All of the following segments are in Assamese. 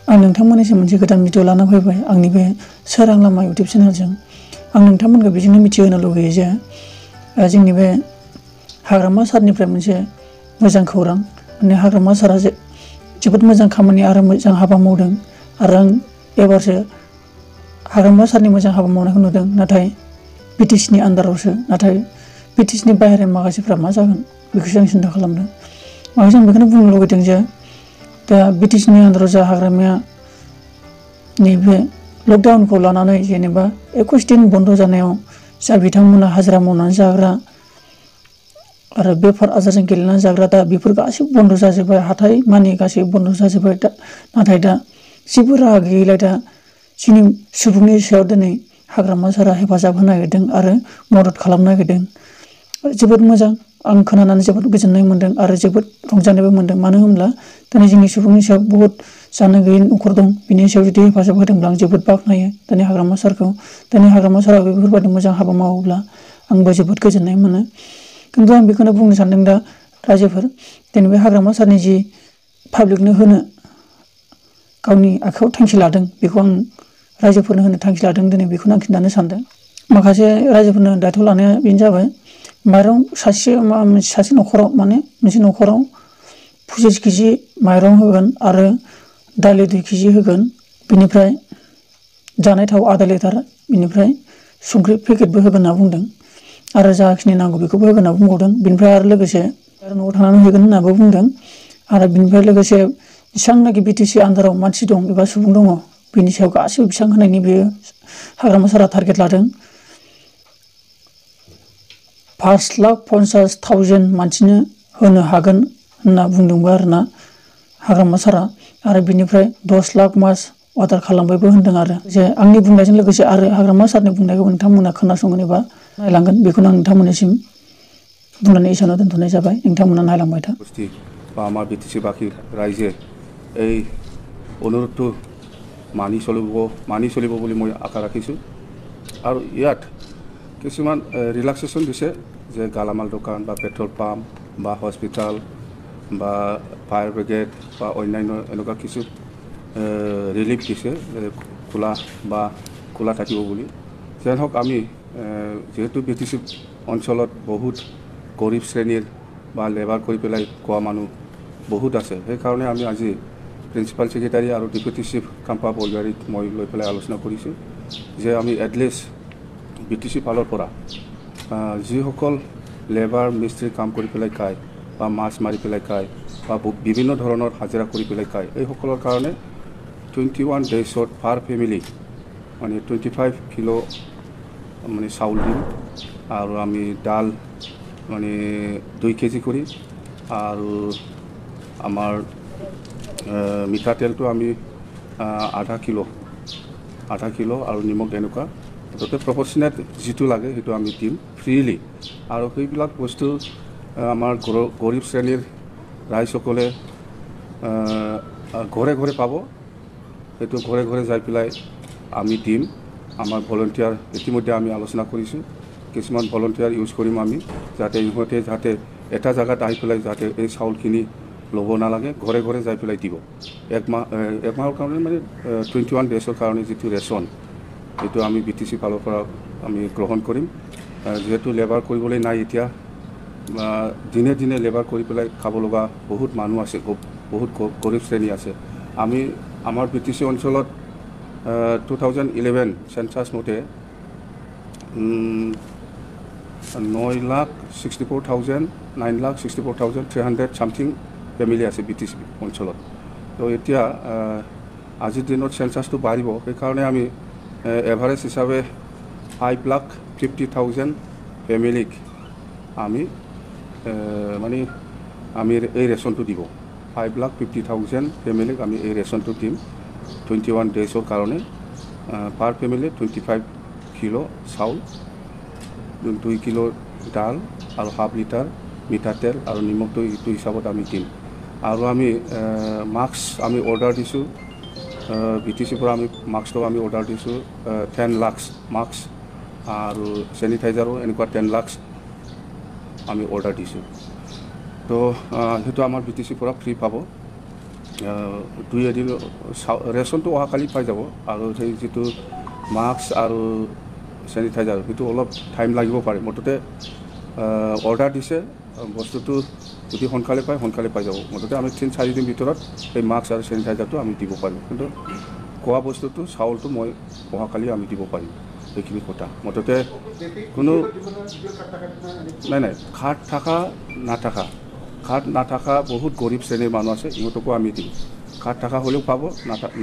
आं नोंथांमोननिसिम मोनसे गोदान भिडिअ लाना फैबाय आंनि बे सोरां लामा इउटिउब चेनेलजों। आं नोंथांमोनखौ बेजोंनो मिथिहोनो लुगैयो जे जोंनि बे हाग्रामा सारनिफ्राय मोनसे मोजां खौरां। माने हाग्रामा सारा जोबोद मोजां खामानि आरो मोजां हाबा मावदों आरो आं एबारसो हाग्रामा सारनि मोजां हाबा मावनायखौ नुदों। नाथाय बिटिसिनि आन्दारावसो, नाथाय बिटिसिनि बाहेरानि माखासेफ्रा मा जागोन बेखौसो आं सिन्था खालामदों। माखासे आं बेखौनो बुंनो लुगैदों जे दा बिटिसिनि आन्दाराव जा हाग्रामाया नैबे लकडाउनखौ लानानै जेनेबा 21 दिन बन्द जानायाव जा बिथांमोना हाजिरा मावनानै जाग्रा आरो बेफार आजारजों गेलेनानै जाग्रा दा बेफोर गासैबो बन्द जाजोब्बाय। हाथाय मानि गासैबो बन्द जाजोब्बाय। नाथाय दा जेबो राहा गैयैलाय दा जोंनि सुबुंनि सायाव दिनै हाग्रामा सारा हेफाजाब होनो नागिरदों आरो मदद खालामनो नागिरदों। जोबोद मोजां, आं खोनानानै जोबोद गोजोननाय मोन्दों आरो जोबोद रंजानायबो मोन्दों। मानो होनब्ला दिनै जोंनि सुबुंनि सायाव बहुद जानो गैयै न'खर दं, बिनि सायाव जुदि हेफाजाब होदोंब्ला आं जोबोद बाख्नायो दिनै हाग्रामा सारखौ। दिनै हाग्रामा सारा बेफोरबायदि मोजां हाबा मावोब्ला आंबो जोबोद गोजोननाय मोनो। खिन्थु आं बेखौनो बुंनो सानदों दा रायजोफोर, दिनै बे हाग्रामा सारनि जि पाब्लिकनो होनो गावनि आखायाव थांखि लादों, बेखौ आं रायजोफोरनो होनो थांखि लादों। दिनै बेखौनो आं खिन्थानो सानदों। माखासे रायजोफोरनो दायथ' लानाया बेनो जाबाय, माइरं सासे न'खराव माने मोनसे न'खराव 25 केजि माइरं होगोन आरो दालि 2 केजि होगोन, बिनिफ्राय जानाय थाव आधा लिटार, बिनिफ्राय संख्रि पेकेटबो होगोन होनना बुंदों आरो जाखिनि नांगौ बेखौबो होगोन होनना बुंबावदों। बिनिफ्राय आरो लोगोसे न'आव थानानै होगोन होननाबो बुंदों। आरो बिनिफ्राय लोगोसे जेसेबांनाखि बिटिसि आन्दाराव मानसि दं एबा सुबुं दङ, बिनि सायाव गासैबो बेसेबां होनायनि बेयो हाग्रामा सारा टारगेट लादों। 5,50,000 मानसिनो होनो हागोन होनना बुंदोंबो आरोना हाग्रामा सारा। आरो बिनिफ्राय 10 लाख मास अर्डार खालामबायबो होनदों। आरो जे आंनि बुंनायजों लोगोसे आरो हाग्रामा सारनि बुंनायखौ नोंथांमोना खोनासंगोन एबा नायलांगोन, बेखौनो आं नोंथांमोननिसिम बुंनानै एसेयावनो दोनथ'नाय जाबाय। नोंथांमोना नायलांबाय था। বা আমাৰ বিটিচি বাসী ৰাইজে এই অনুৰোধটো মানি চলিব বুলি মই আশা ৰাখিছোঁ। আৰু ইয়াত কিছুমান ৰিলেক্সেশ্যন দিছে, যে গালামাল দোকান বা পেট্ৰল পাম্প বা হস্পিটাল বা ফায়াৰ ব্ৰিগেড বা অন্যান্য এনেকুৱা কিছু ৰিলিফ দিছে, খোলা থাকিব বুলি। যেন হওক, আমি যিহেতু বিটিচি অঞ্চলত বহুত গৰীব শ্ৰেণীৰ বা লেবাৰ কৰি পেলাই খোৱা মানুহ বহুত আছে। সেইকাৰণে আমি আজি প্ৰিন্সিপাল ছেক্ৰেটাৰী আৰু ডেপুটি চিফ কাম্পা বলবাৰীক মই লৈ পেলাই আলোচনা কৰিছোঁ যে আমি এটলিষ্ট বিটিচি ফালৰ পৰা যিসকল লেবাৰ মিস্ত্ৰী কাম কৰি পেলাই খায় বা মাছ মাৰি পেলাই খায় বা বিভিন্ন ধৰণৰ হাজিৰা কৰি পেলাই খায়, এইসকলৰ কাৰণে 21 ডেইজত পাৰ ফেমিলি মানে 25 কিলো মানে চাউল দিম। আৰু আমি ডাল মানে 2 কেজি কৰি, আৰু আমাৰ মিঠাতেলটো আমি আধা কিলো আৰু নিমখ এনেকুৱা তাতে প্ৰপৰ্চনেট যিটো লাগে সেইটো আমি দিম ফ্ৰীলি। আৰু সেইবিলাক বস্তু আমাৰ গৰীব শ্ৰেণীৰ ৰাইজসকলে ঘৰে ঘৰে পাব। সেইটো ঘৰে ঘৰে যাই পেলাই আমি দিম। আমাৰ ভলণ্টিয়াৰ ইতিমধ্যে আমি আলোচনা কৰিছোঁ, কিছুমান ভলণ্টিয়াৰ ইউজ কৰিম আমি, যাতে ইহঁতে এটা জেগাত আহি পেলাই যাতে এই চাউলখিনি ল'ব নালাগে, ঘৰে ঘৰে যাই পেলাই দিব। একমাহৰ কাৰণে মানে 21 ডেইজৰ কাৰণে যিটো ৰেচন, সেইটো আমি বিটিচি ফালৰ পৰা আমি গ্ৰহণ কৰিম। যিহেতু লেবাৰ কৰিবলৈ নাই এতিয়া, দিনে দিনে লেবাৰ কৰি পেলাই খাব লগা বহুত মানুহ আছে, বহুত গৰীব শ্ৰেণী আছে। আমাৰ বিটিচি অঞ্চলত 2011 চেঞ্চাছ মতে 9,64,300 চামথিং ফেমিলি আছে বিটিচি অঞ্চলত। তো এতিয়া আজিৰ দিনত চেঞ্চাছটো বাঢ়িব, সেইকাৰণে আমি এভাৰেজ হিচাপে 5,50,000 ফেমিলিক আমি এই ৰেচনটো দিব। 5,50,000 ফেমিলিক আমি এই ৰেচনটো দিম 21 ডেইজৰ কাৰণে। পাৰ ফেমিলি 25 কিলো চাউল, 2 কিলো ডাল আৰু হাফ লিটাৰ মিঠাতেল আৰু নিমখটো এইটো হিচাপত আমি দিম। আৰু আমি মাস্ক আমি অৰ্ডাৰ দিছোঁ, বিটিচিৰ পৰা আমি মাস্কটো আমি অৰ্ডাৰ দিছোঁ 10 লাখ মাস্ক, আৰু চেনিটাইজাৰো এনেকুৱা 10 লাখ আমি অৰ্ডাৰ দিছোঁ। তো সেইটো আমাৰ বিটিচিৰ পৰা ফ্ৰী পাব। দুই এদিন ৰেচনটো অহাকালি পাই যাব আৰু সেই যিটো মাস্ক আৰু চেনিটাইজাৰ সেইটো অলপ টাইম লাগিব পাৰে মুঠতে অৰ্ডাৰ দিছে বস্তুটো যদি সোনকালে পাই যাব মুঠতে আমি 3-4 দিন ভিতৰত এই মাস্ক আৰু চেনিটাইজাৰটো আমি দিব পাৰিম কিন্তু খোৱা বস্তুটো চাউলটো মই অহাকালি আমি দিব পাৰিম এইখিনি কথা মুঠতে কোনো নাই কাৰ্ড নাথাকা বহুত গৰীব শ্ৰেণীৰ মানুহ আছে ইহঁতকো আমি দিম কাৰ্ড থকা হ'লেও পাব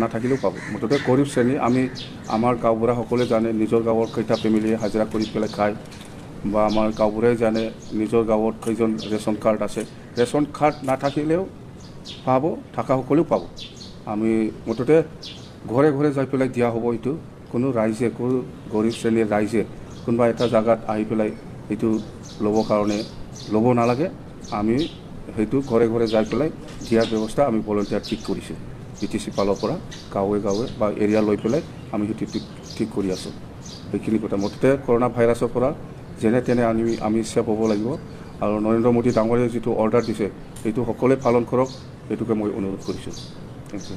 নাথাকিলেও পাব মুঠতে গৰীব শ্ৰেণী আমি আমাৰ গাঁওবুঢ়াসকলে জানে নিজৰ গাঁৱৰ কেইটা ফেমিলিয়ে হাজিৰা কৰি পেলাই খায় বা আমাৰ গাঁওবুঢ়াই জানে নিজৰ গাঁৱত কেইজন ৰেচন কাৰ্ড আছে ৰেচন কাৰ্ড নাথাকিলেও পাব থাকাসকলেও পাব আমি মুঠতে ঘৰে ঘৰে যাই পেলাই দিয়া হ'ব এইটো কোনো ৰাইজে কোনো গৰীব শ্ৰেণীৰ ৰাইজে কোনোবা এটা জাগাত আহি পেলাই এইটো ল'বৰ কাৰণে ল'ব নালাগে আমি সেইটো ঘৰে ঘৰে যাই পেলাই দিয়াৰ ব্যৱস্থা আমি ভলণ্টিয়াৰ ঠিক কৰিছোঁ BTC ফালৰ পৰা গাঁৱে গাঁৱে বা এৰিয়া লৈ পেলাই আমি সেইটো ঠিক কৰি আছোঁ সেইখিনি কথা মুঠতে কৰোণা ভাইৰাছৰ পৰা যেনে তেনে আমি ছেভ হ'ব লাগিব আৰু নৰেন্দ্ৰ মোদী ডাঙৰীয়াই যিটো অৰ্ডাৰ দিছে সেইটো সকলোৱে পালন কৰক এইটোকে মই অনুৰোধ কৰিছোঁ থেংক ইউ